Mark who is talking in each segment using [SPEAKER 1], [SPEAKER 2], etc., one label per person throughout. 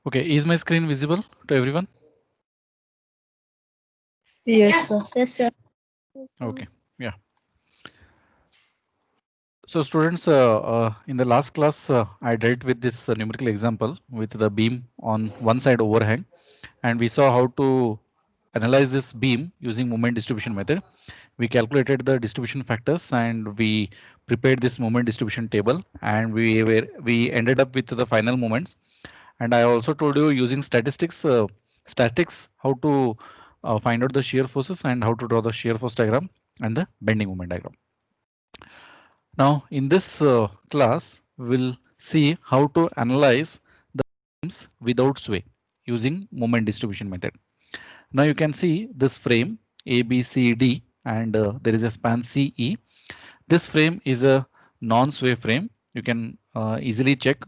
[SPEAKER 1] Okay, is my screen visible to everyone?
[SPEAKER 2] Yes, sir.
[SPEAKER 3] Yes, sir.
[SPEAKER 1] Okay, yeah. So students, in the last class, I dealt with this numerical example with the beam on one side overhang, and we saw how to analyze this beam using moment distribution method. We calculated the distribution factors and we prepared this moment distribution table, and we ended up with the final moments. And I also told you using statistics how to find out the shear forces and how to draw the shear force diagram and the bending moment diagram. Now in this class, we'll see how to analyze the beams without sway using moment distribution method. Now you can see this frame A, B, C, D, and there is a span CE. This frame is a non-sway frame. You can easily check,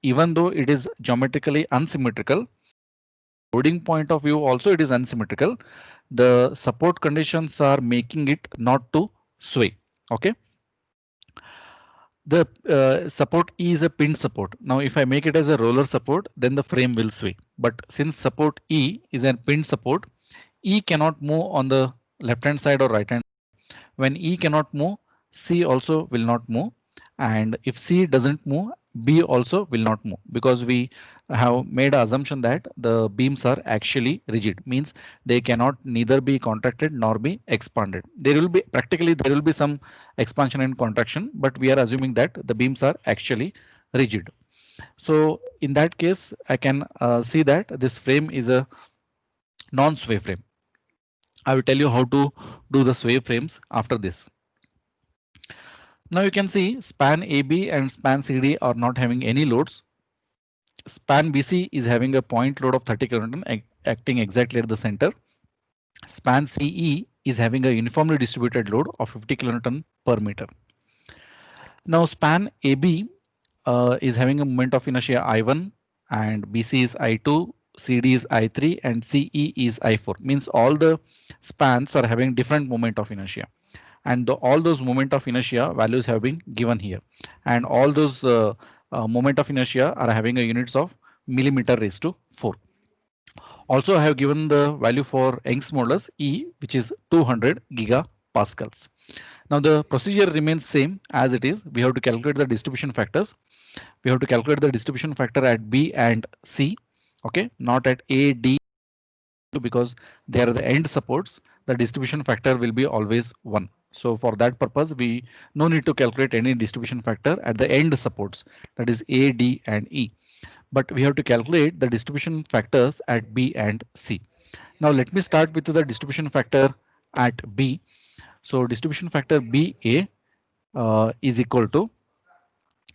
[SPEAKER 1] even though it is geometrically unsymmetrical. Loading point of view also it is unsymmetrical. The support conditions are making it not to sway. Okay. The support E is a pinned support. Now if I make it as a roller support, then the frame will sway. But since support E is a pinned support, E cannot move on the left hand side or right hand. When E cannot move, C also will not move. And if C doesn't move, B also will not move, because we have made an assumption that the beams are actually rigid, means they cannot neither be contracted nor be expanded. There will be practically there will be some expansion and contraction, but we are assuming that the beams are actually rigid. So in that case, I can see that this frame is a non-sway frame. I will tell you how to do the sway frames after this. Now you can see span AB and span CD are not having any loads. Span BC is having a point load of 30 kN acting exactly at the center. Span CE is having a uniformly distributed load of 50 kN per meter. Now span AB is having a moment of inertia I1 and BC is I2, CD is I3 and CE is I4. Means all the spans are having different moment of inertia, and all those moment of inertia values have been given here, and all those moment of inertia are having a units of millimeter raised to 4. Also I have given the value for Young's modulus E, which is 200 gigapascals. Now the procedure remains same as it is. We have to calculate the distribution factors. We have to calculate the distribution factor at B and C. Okay, not at A, D, because they are the end supports. The distribution factor will be always 1. So for that purpose, we no need to calculate any distribution factor at the end supports, that is A, D and E. But we have to calculate the distribution factors at B and C. Now let me start with the distribution factor at B. So distribution factor BA is equal to,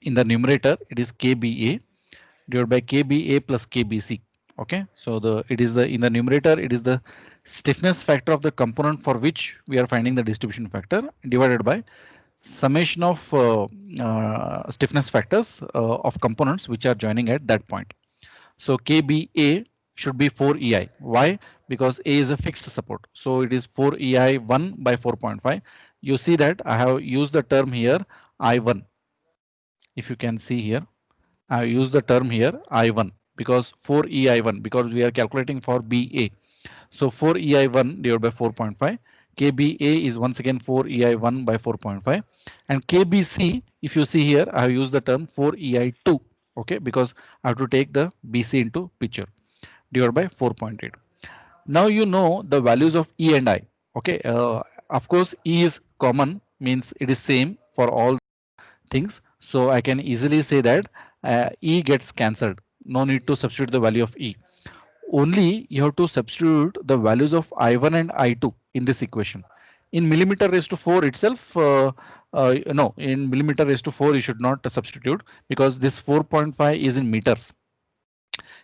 [SPEAKER 1] in the numerator it is KBA divided by KBA plus KBC. Okay, so it is the in the numerator it is the stiffness factor of the component for which we are finding the distribution factor, divided by summation of stiffness factors of components which are joining at that point. So KBA should be 4EI. Why? Because A is a fixed support. So it is 4EI 1 by 4.5. You see that I have used the term here I1. If you can see here, I use the term here I1 because 4EI1, because we are calculating for BA. So 4EI1 divided by 4.5. KBA is once again 4EI1 by 4.5, and KBC, if you see here, I have used the term 4EI2. Okay, because I have to take the BC into picture, divided by 4.8. Now you know the values of E and I. Okay, of course E is common, means it is same for all things. So I can easily say that E gets cancelled. No need to substitute the value of E. Only you have to substitute the values of I1 and I2 in this equation. In millimeter raised to 4 itself, no, in millimeter raised to 4 you should not substitute, because this 4.5 is in meters.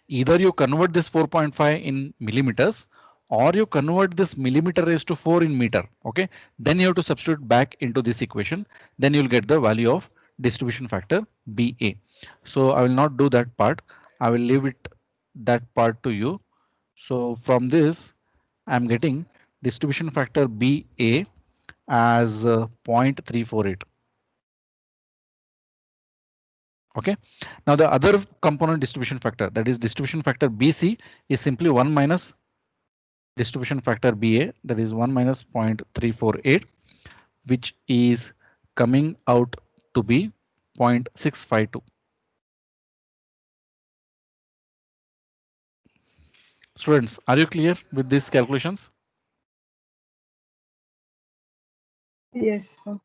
[SPEAKER 1] Either you convert this 4.5 in millimeters, or you convert this millimeter raised to 4 in meter. Okay, then you have to substitute back into this equation. Then you'll get the value of distribution factor BA. So I will not do that part. I will leave it that part to you. So from this, I'm getting distribution factor BA as 0.348. Okay. Now the other component distribution factor, that is distribution factor BC, is simply 1 minus distribution factor BA, that is 1 minus 0.348, which is coming out to be 0.652. Students, are you clear with these calculations?
[SPEAKER 2] Yes, sir.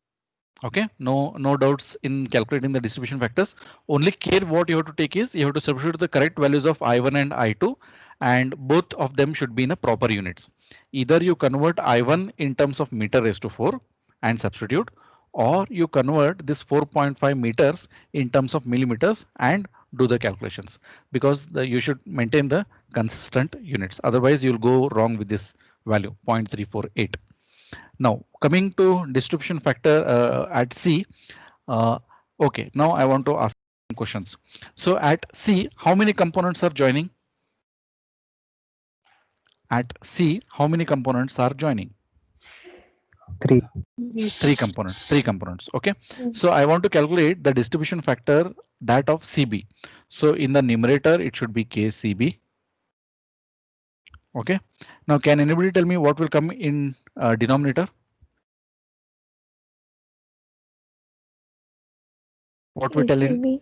[SPEAKER 1] Okay, no doubts in calculating the distribution factors. Only care what you have to take is you have to substitute the correct values of I1 and I2, and both of them should be in a proper units. Either you convert I1 in terms of meter raised to 4 and substitute, or you convert this 4.5 meters in terms of millimeters and do the calculations, because you should maintain the consistent units. Otherwise, you'll go wrong with this value 0.348. Now coming to distribution factor at C. Uh, okay, now I want to ask some questions. So at C, how many components are joining? At C, how many components are joining?
[SPEAKER 3] 3.
[SPEAKER 1] Three components. Okay, so I want to calculate the distribution factor, that of CB. So in the numerator, it should be KCB. Okay, now can anybody tell me what will come in denominator? What we tell in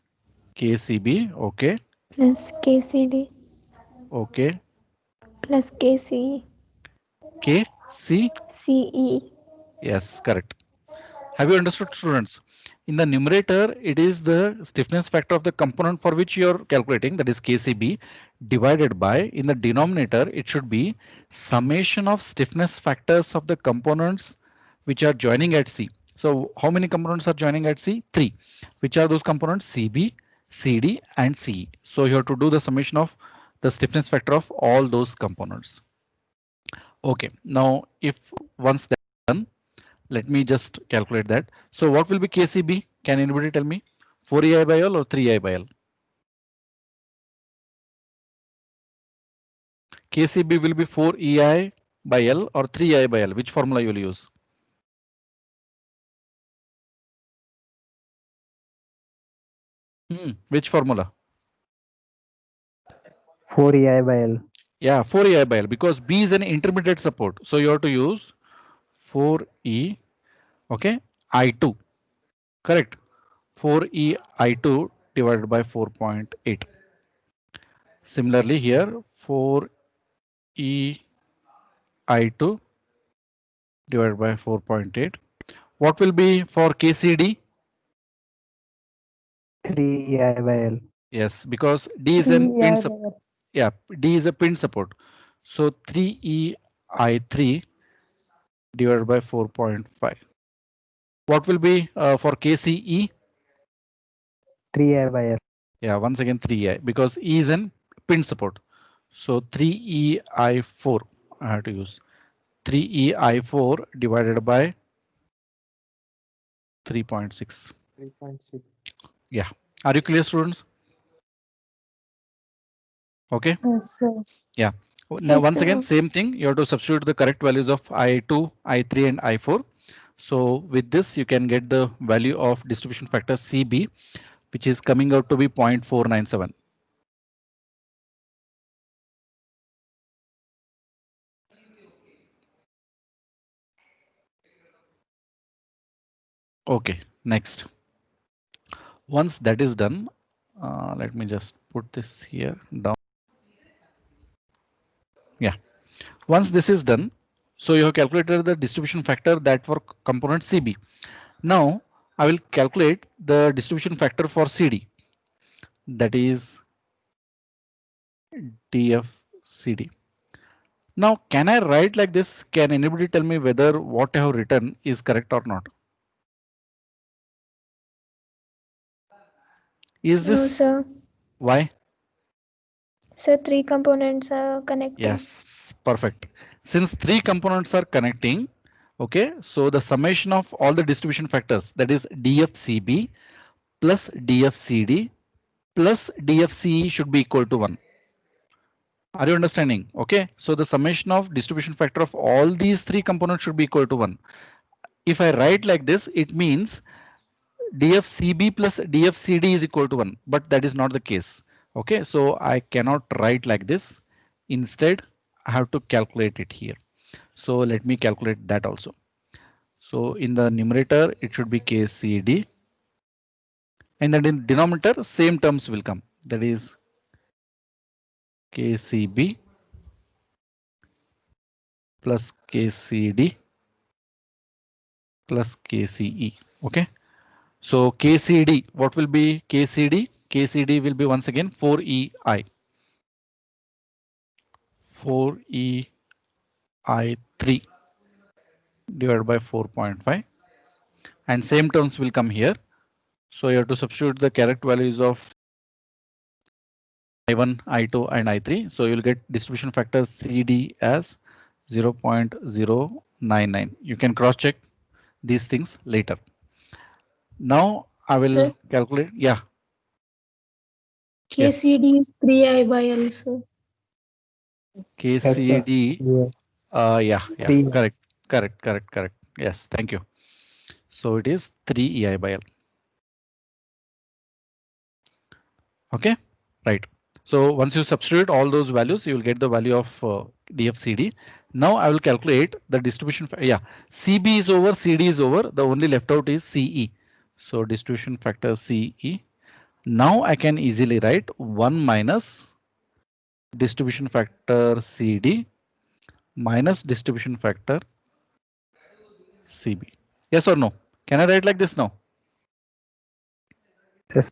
[SPEAKER 1] KCB? Okay,
[SPEAKER 4] plus KCD
[SPEAKER 1] okay,
[SPEAKER 4] plus KCE
[SPEAKER 1] KC.
[SPEAKER 4] CE.
[SPEAKER 1] Yes, correct. Have you understood, students? In the numerator, it is the stiffness factor of the component for which you are calculating, that is KCB, divided by, in the denominator, it should be summation of stiffness factors of the components which are joining at C. So how many components are joining at C? 3. Which are those components? CB, CD and CE. So you have to do the summation of the stiffness factor of all those components. Okay, now if once that's done, let me just calculate that. So what will be KCB? Can anybody tell me? 4EI by L or 3I by L? KCB will be 4EI by L or 3I by L. Which formula you will use? Which formula?
[SPEAKER 3] 4EI by L.
[SPEAKER 1] Yeah, 4EI by L, because B is an intermediate support. So you have to use 4E, okay, I2, correct? 4E I2 divided by 4.8. Similarly here, 4E I2 divided by 4.8. What will be for KCD?
[SPEAKER 3] 3EI by L.
[SPEAKER 1] Yes, because D is an pin support. Yeah, D is a pin support. So 3EI3 divided by 4.5. What will be for KCE?
[SPEAKER 3] 3EI by L.
[SPEAKER 1] Yeah, once again 3EI, because E is an pin support. So 3EI4 I have to use. 3EI4 divided by 3.6.
[SPEAKER 3] 3.6.
[SPEAKER 1] Yeah, are you clear, students? Okay.
[SPEAKER 2] Yes, sir.
[SPEAKER 1] Yeah. Now
[SPEAKER 4] Yes,
[SPEAKER 1] once
[SPEAKER 4] sir.
[SPEAKER 1] again, same thing. You have to substitute the correct values of I2, I3 and I4. So with this, you can get the value of distribution factor CB, which is coming out to be 0.497. Okay, next. Once that is done, let me just put this here down. Yeah. Once this is done, so you have calculated the distribution factor that for component CB. Now I will calculate the distribution factor for CD. That is DFCD. Now, can I write like this? Can anybody tell me whether what I have written is correct or not? Is
[SPEAKER 4] No,
[SPEAKER 1] this
[SPEAKER 4] sir.
[SPEAKER 1] why?
[SPEAKER 4] So 3 components are connecting.
[SPEAKER 1] Yes, perfect. Since 3 components are connecting, okay, so the summation of all the distribution factors, that is DFCB plus DFCD plus DFCE should be equal to 1. Are you understanding? Okay, so the summation of distribution factor of all these 3 components should be equal to 1. If I write like this, it means DFCB plus DFCD is equal to 1, but that is not the case. Okay, so I cannot write like this. Instead, I have to calculate it here. So let me calculate that also. So in the numerator, it should be KCD. And then in denominator, same terms will come. That is KCB plus KCD plus KCE. Okay. So KCD, what will be KCD? KCD will be once again 4EI. 4EI3 divided by 4.5. And same terms will come here. So you have to substitute the correct values of I1, I2 and I3. So you'll get distribution factor CD as 0.099. You can cross check these things later. Now I will
[SPEAKER 5] Sir?
[SPEAKER 1] calculate. Yeah.
[SPEAKER 5] KCD is 3I by L, sir.
[SPEAKER 1] KCD. Yeah,
[SPEAKER 3] 3.
[SPEAKER 1] correct. Yes, thank you. So it is 3EI by L. Okay, right. So once you substitute all those values, you will get the value of DFCD. Now I will calculate the distribution. Yeah, CB is over, CD is over. The only left out is CE. So distribution factor CE. Now I can easily write 1 minus distribution factor CD minus distribution factor CB. Yes or no? Can I write like this now?
[SPEAKER 3] Yes.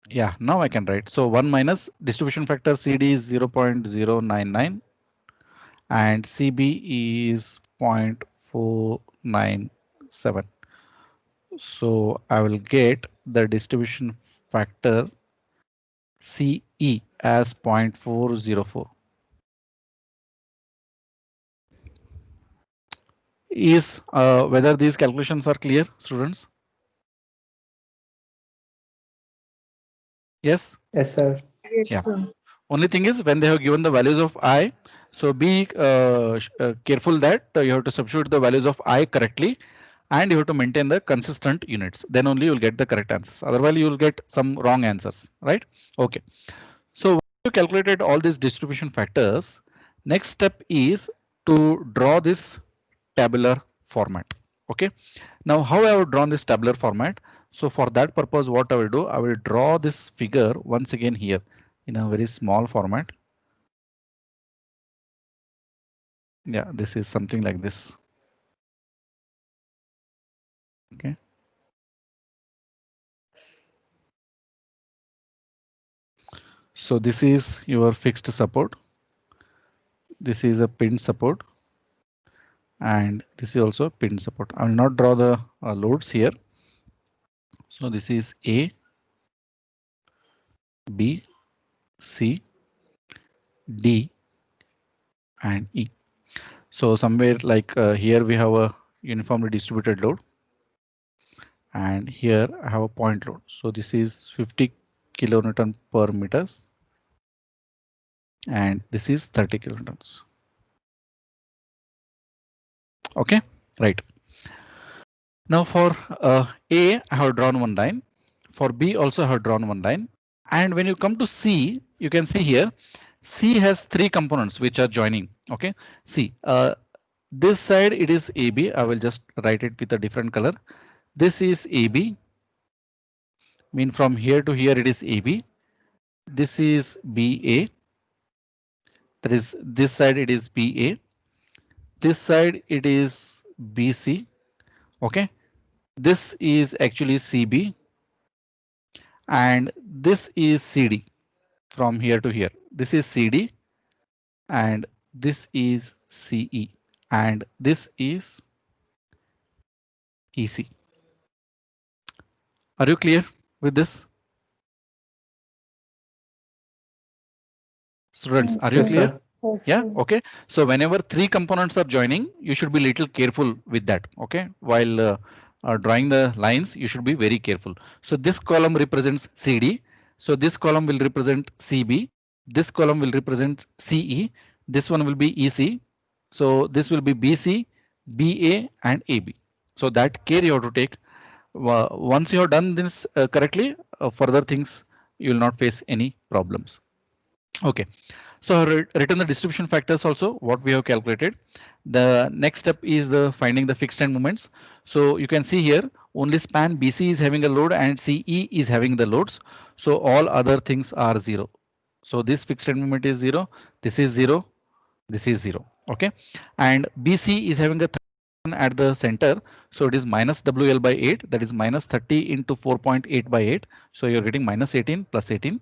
[SPEAKER 1] Yeah, now I can write. So 1 minus distribution factor CD is 0.099 and CB is 0.497. So I will get the distribution factor CE as 0.404. Is whether these calculations are clear, students? Yes.
[SPEAKER 3] Yes, sir.
[SPEAKER 2] Yes,
[SPEAKER 1] Yeah.
[SPEAKER 2] sir.
[SPEAKER 1] Only thing is when they have given the values of I, so be careful that you have to substitute the values of I correctly and you have to maintain the consistent units. Then only you will get the correct answers. Otherwise you will get some wrong answers, right? Okay. So once you calculated all these distribution factors, next step is to draw this tabular format. Okay. Now how I have drawn this tabular format. So for that purpose, what I will do, I will draw this figure once again here in a very small format. Yeah, this is something like this. Okay. So this is your fixed support. This is a pinned support. And this is also pinned support. I will not draw the loads here. So this is A, B, C, D, and E. So somewhere like here we have a uniformly distributed load. And here I have a point load. So this is 50 kilonewton per meters. And this is 30 kilonewtons. Okay, right. Now for A, I have drawn one line. For B also I have drawn one line. And when you come to C, you can see here, C has 3 components which are joining. Okay, see, this side it is AB. I will just write it with a different color. This is AB. Mean from here to here it is AB. This is BA. That is this side it is BA. This side it is BC. Okay, this is actually CB. And this is CD from here to here. This is CD and this is CE and this is EC. Are you clear with this? Students, are you
[SPEAKER 3] Yes,
[SPEAKER 1] clear?
[SPEAKER 3] sir.
[SPEAKER 1] Yeah, okay. So whenever 3 components are joining, you should be little careful with that. Okay, while drawing the lines, you should be very careful. So this column represents CD. So this column will represent CB. This column will represent CE. This one will be EC. So this will be BC, BA and AB. So that care you have to take Once you have done this correctly, further things you will not face any problems. Okay, so written the distribution factors also what we have calculated. The next step is the finding the fixed end moments. So you can see here only span BC is having a load and CE is having the loads. So all other things are 0. So this fixed end moment is 0. This is 0. This is 0. Okay, and BC is having a at the center, so it is minus WL by 8, that is minus 30 into 4.8 by 8. So you're getting minus 18 plus 18.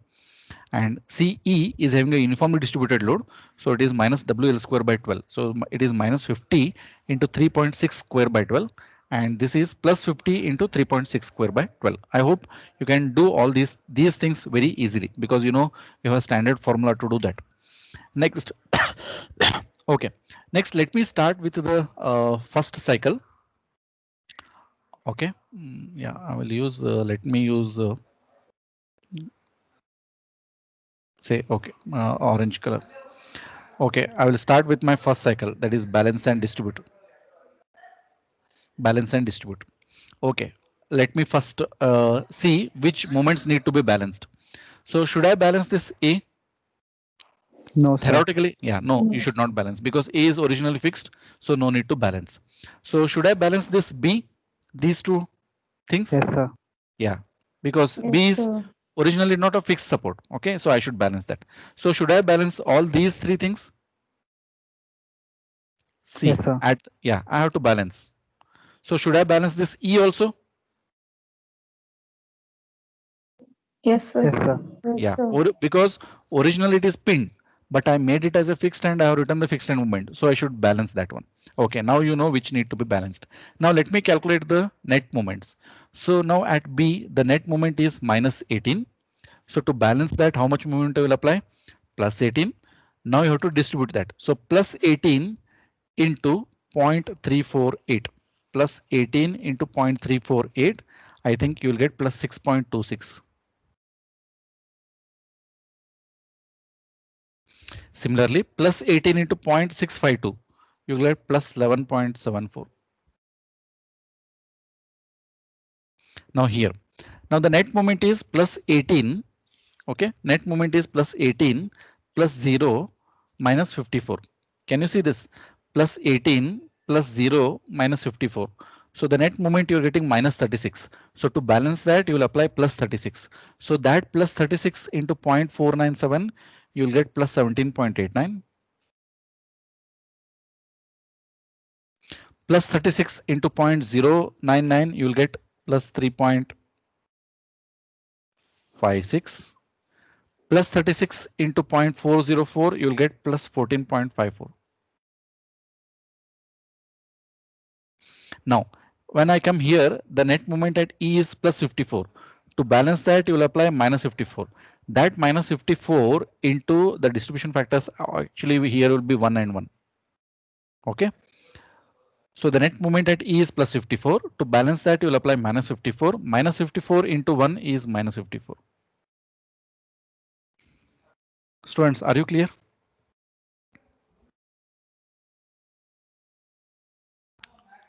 [SPEAKER 1] And CE is having a uniformly distributed load, so it is minus WL square by 12. So it is minus 50 into 3.6 square by 12. And this is plus 50 into 3.6 square by 12. I hope you can do all these things very easily because you know you have a standard formula to do that. Next, okay. Next, let me start with the first cycle. Okay, yeah, I will use. Let me use. Say okay, orange color. Okay, I will start with my first cycle, that is balance and distribute. Balance and distribute. Okay, let me first see which moments need to be balanced. So should I balance this A?
[SPEAKER 3] No, sir.
[SPEAKER 1] Theoretically, yeah, no, you
[SPEAKER 5] Yes.
[SPEAKER 1] should not balance because A is originally fixed, so no need to balance. So should I balance this B? These two things?
[SPEAKER 3] Yes, sir.
[SPEAKER 1] Yeah, because
[SPEAKER 4] Yes,
[SPEAKER 1] B is
[SPEAKER 4] sir.
[SPEAKER 1] originally not a fixed support. Okay, so I should balance that. So should I balance all these three things? C.
[SPEAKER 3] Yes, sir.
[SPEAKER 1] Yeah, I have to balance. So should I balance this E also?
[SPEAKER 5] Yes, sir.
[SPEAKER 3] Yes, sir.
[SPEAKER 4] Yes,
[SPEAKER 1] Yeah,
[SPEAKER 4] sir.
[SPEAKER 1] because originally it is pinned, but I made it as a fixed and I have written the fixed end moment. So I should balance that one. Okay, now you know which need to be balanced. Now let me calculate the net moments. So now at B, the net moment is minus 18. So to balance that, how much moment I will apply? Plus 18. Now you have to distribute that. So plus 18 into 0.348 plus 18 into 0.348. I think you will get plus 6.26. Similarly, plus 18 into 0.652, you will get plus 11.74. Now here, now the net moment is plus 18. Okay, net moment is plus 18 plus 0 minus 54. Can you see this? Plus 18 plus 0 minus 54. So the net moment you're getting minus 36. So to balance that, you will apply plus 36. So that plus 36 into 0.497, you will get plus 17.89. Plus 36 into 0.099, you will get plus 3.56. Plus 36 into 0.404, you will get plus 14.54. Now, when I come here, the net moment at E is plus 54. To balance that, you will apply minus 54. That minus 54 into the distribution factors, actually here will be 1 and 1. Okay. So the net moment at E is plus 54. To balance that, you will apply minus 54. Minus 54 into 1 is minus 54. Students, are you clear?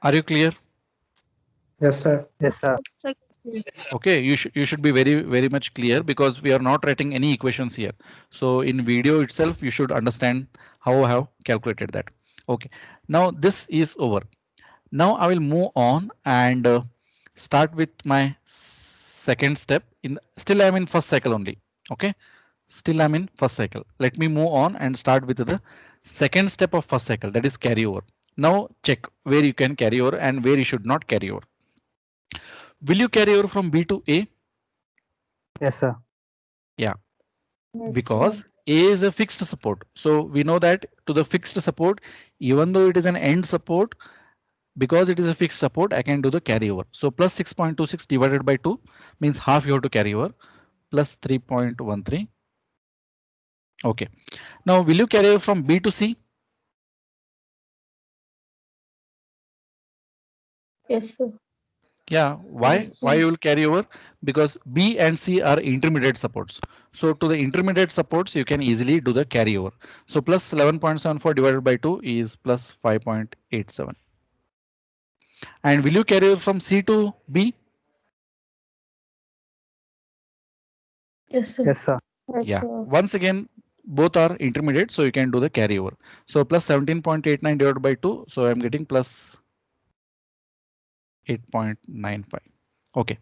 [SPEAKER 1] Are you clear?
[SPEAKER 3] Yes, sir. Yes, sir.
[SPEAKER 1] Okay, you should be very much clear because we are not writing any equations here. So in video itself, you should understand how I have calculated that. Okay, now this is over. Now I will move on and start with my second step. Still I'm in first cycle only. Okay, still I'm in first cycle. Let me move on and start with the second step of first cycle, that is carryover. Now check where you can carry over and where you should not carry over. Will you carry over from B to A?
[SPEAKER 3] Yes, sir.
[SPEAKER 1] Yeah,
[SPEAKER 4] Yes,
[SPEAKER 1] because
[SPEAKER 4] sir.
[SPEAKER 1] A is a fixed support. So we know that to the fixed support, even though it is an end support, because it is a fixed support, I can do the carryover. So plus 6.26 divided by 2 means half you have to carry over, plus 3.13. Okay. Now will you carry over from B to C?
[SPEAKER 5] Yes, sir.
[SPEAKER 1] Yeah, why?
[SPEAKER 5] Yes,
[SPEAKER 1] Why
[SPEAKER 5] sir.
[SPEAKER 1] you will carry over? Because B and C are intermediate supports. So to the intermediate supports, you can easily do the carryover. So plus 11.74 divided by 2 is plus 5.87. And will you carry over from C to B?
[SPEAKER 5] Yes, sir.
[SPEAKER 3] Yes, sir.
[SPEAKER 4] Yes,
[SPEAKER 1] Yeah.
[SPEAKER 4] sir.
[SPEAKER 1] Once again, both are intermediate, so you can do the carryover. So plus 17.89 divided by 2. So I'm getting plus 8.95. OK.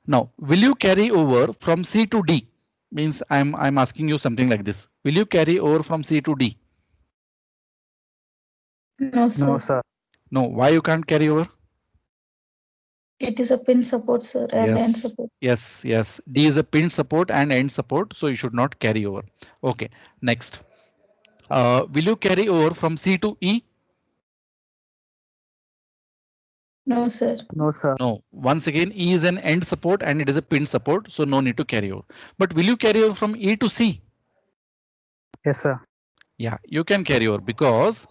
[SPEAKER 1] Now, will you carry over from C to D? Means I'm asking you something like this. Will you carry over from C to D?
[SPEAKER 5] No, sir.
[SPEAKER 3] No, sir.
[SPEAKER 1] No. Why you can't carry over?
[SPEAKER 5] It is a pin support, sir, and end
[SPEAKER 1] Yes.
[SPEAKER 5] support.
[SPEAKER 1] Yes. D is a pin support and end support, so you should not carry over. OK. Next. Will you carry over from C to E?
[SPEAKER 5] No, sir.
[SPEAKER 3] No, sir.
[SPEAKER 1] No. Once again, E is an end support and it is a pin support, so no need to carry over. But will you carry over from E to C?
[SPEAKER 3] Yes, sir.
[SPEAKER 1] Yeah, you can carry over because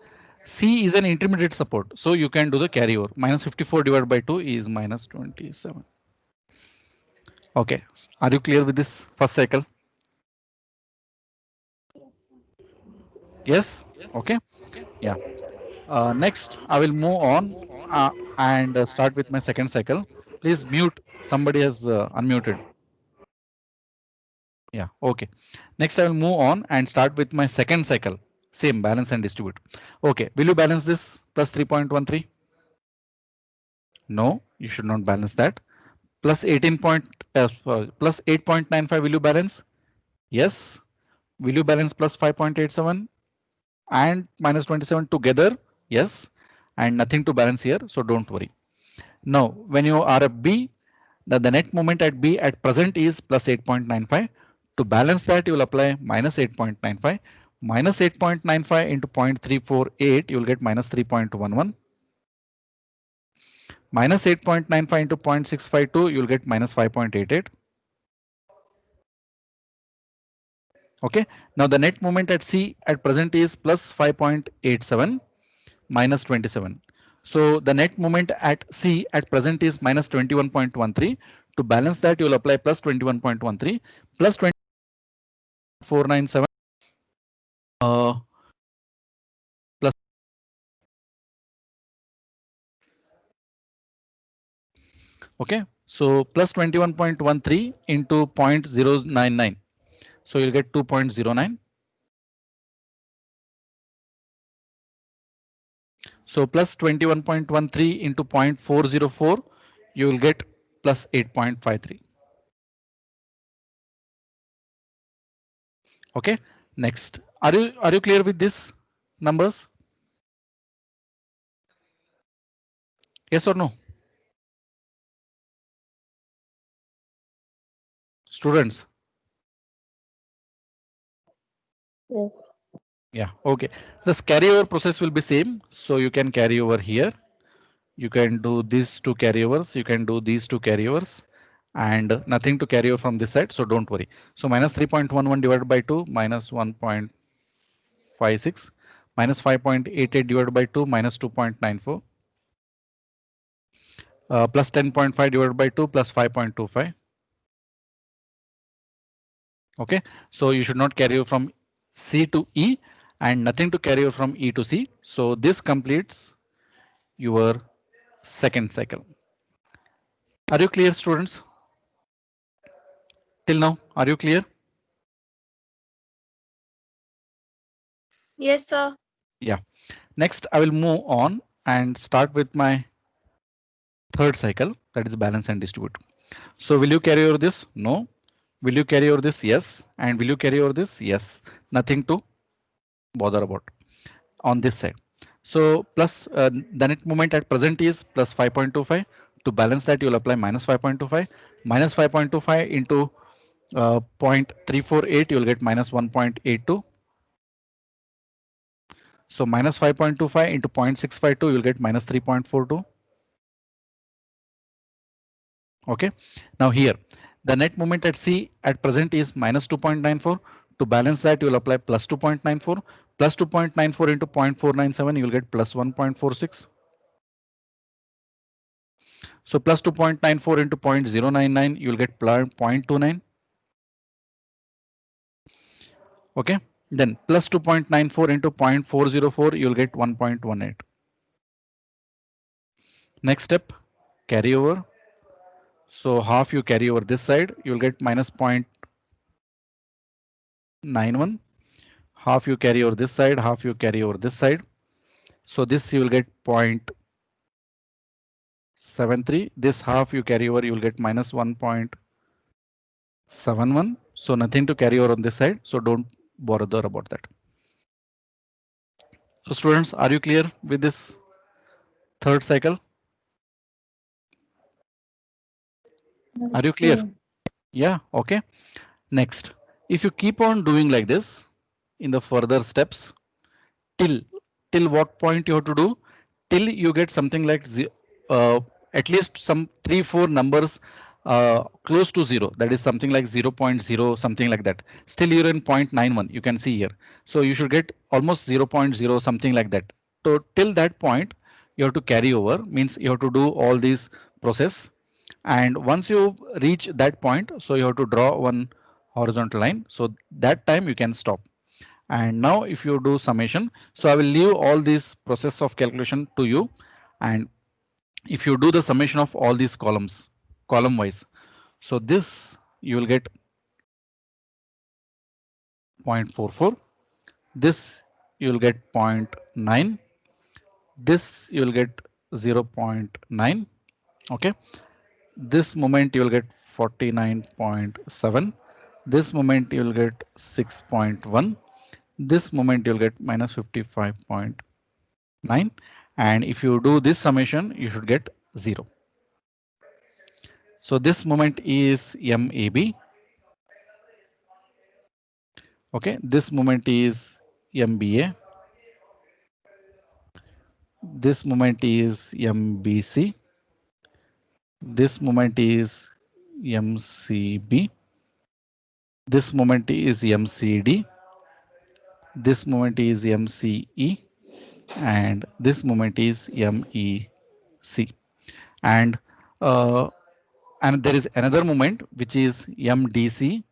[SPEAKER 1] C is an intermediate support, so you can do the carry over. Minus 54 divided by 2 is minus 27. Okay, are you clear with this first cycle? Yes. Okay. Yeah. Next, I will move on and start with my second cycle. Please mute. Somebody has unmuted. Yeah. Okay. Next, I will move on and start with my second cycle. Same balance and distribute. Okay. Will you balance this plus 3.13? No, you should not balance that. Plus 8.95. Will you balance? Yes. Will you balance plus 5.87 and minus 27 together? Yes. And nothing to balance here, so don't worry. Now, when you are at B, the net moment at B at present is plus 8.95. To balance that, you will apply minus 8.95. Minus 8.95 into 0.348, you will get minus 3.11. Minus 8.95 into 0.652, you will get minus 5.88. Okay, now the net moment at C at present is plus 5.87 minus 27. So the net moment at C at present is minus 21.13. To balance that, you will apply plus 21.13 plus 20.497 plus. Okay, so plus 21.13 into 0.099. So you'll get 2.09. So plus 21.13 into 0.404, you will get plus 8.53. Okay, next. Are you clear with this numbers? Yes or no? Students?
[SPEAKER 4] Yes.
[SPEAKER 1] Yeah, okay. The carryover process will be same. So you can carry over here. You can do these two carryovers. You can do these two carryovers and nothing to carry over from this side. So don't worry. So minus 3.11 divided by 2 minus 1.56 minus 5.88 divided by 2 minus 2.94 plus 10.5 divided by 2 plus 5.25. Okay, so you should not carry over from C to E and nothing to carry over from E to C. So this completes your second cycle. Are you clear, students? Till now, are you clear?
[SPEAKER 2] Yes, sir.
[SPEAKER 1] Yeah. Next, I will move on and start with my third cycle, that is balance and distribute. So will you carry over this? No. Will you carry over this? Yes. And will you carry over this? Yes. Nothing to bother about on this side. So plus the net moment at present is plus 5.25. To balance that, you will apply minus 5.25. Minus 5.25 into 0.348, you will get minus 1.82. So minus 5.25 into 0.652, you will get minus 3.42. Okay, now here the net moment at C at present is minus 2.94. To balance that, you will apply plus 2.94. Plus 2.94 into 0.497, you will get plus 1.46. So plus 2.94 into 0.099, you will get 0.29. Okay, then plus 2.94 into 0.404, you will get 1.18. Next step, carry over. So half you carry over this side, you will get minus 91. Half you carry over this side, half you carry over this side. So this you will get 0.73. This half you carry over, you will get minus 1.71. So nothing to carry over on this side. So don't bother about that. So students, are you clear with this third cycle? Are you clear?
[SPEAKER 5] Sir.
[SPEAKER 1] Yeah, okay. Next, if you keep on doing like this in the further steps, till what point you have to do? Till you get something like at least some 3-4 numbers close to 0. That is something like 0.0, something like that. Still you're in 0.91. You can see here. So you should get almost 0.0, something like that. So till that point, you have to carry over, means you have to do all these process. And once you reach that point, so you have to draw one horizontal line. So that time you can stop. And now if you do summation, so I will leave all these process of calculation to you. And if you do the summation of all these columns, column wise, so this you will get 0.44. This you will get 0.9. This you will get 0.9. Okay. This moment you will get 49.7. This moment you will get 6.1. This moment you'll get minus 55.9. And if you do this summation, you should get 0. So this moment is MAB. Okay, this moment is MBA. This moment is MBC. This moment is MCB. This moment is MCD. This moment is MCE. And this moment is MEC. And there is another moment which is MDC,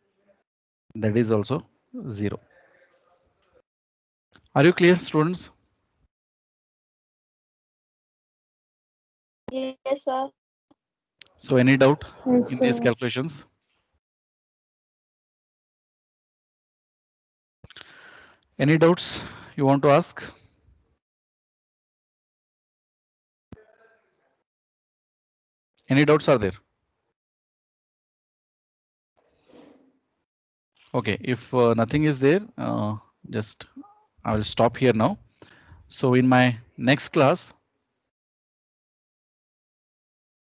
[SPEAKER 1] that is also 0. Are you clear, students?
[SPEAKER 4] Yes, sir.
[SPEAKER 1] So any doubt
[SPEAKER 5] Yes,
[SPEAKER 1] in these
[SPEAKER 5] sir.
[SPEAKER 1] calculations? Any doubts you want to ask? Any doubts are there? Okay, if nothing is there, just I will stop here now. So in my next class,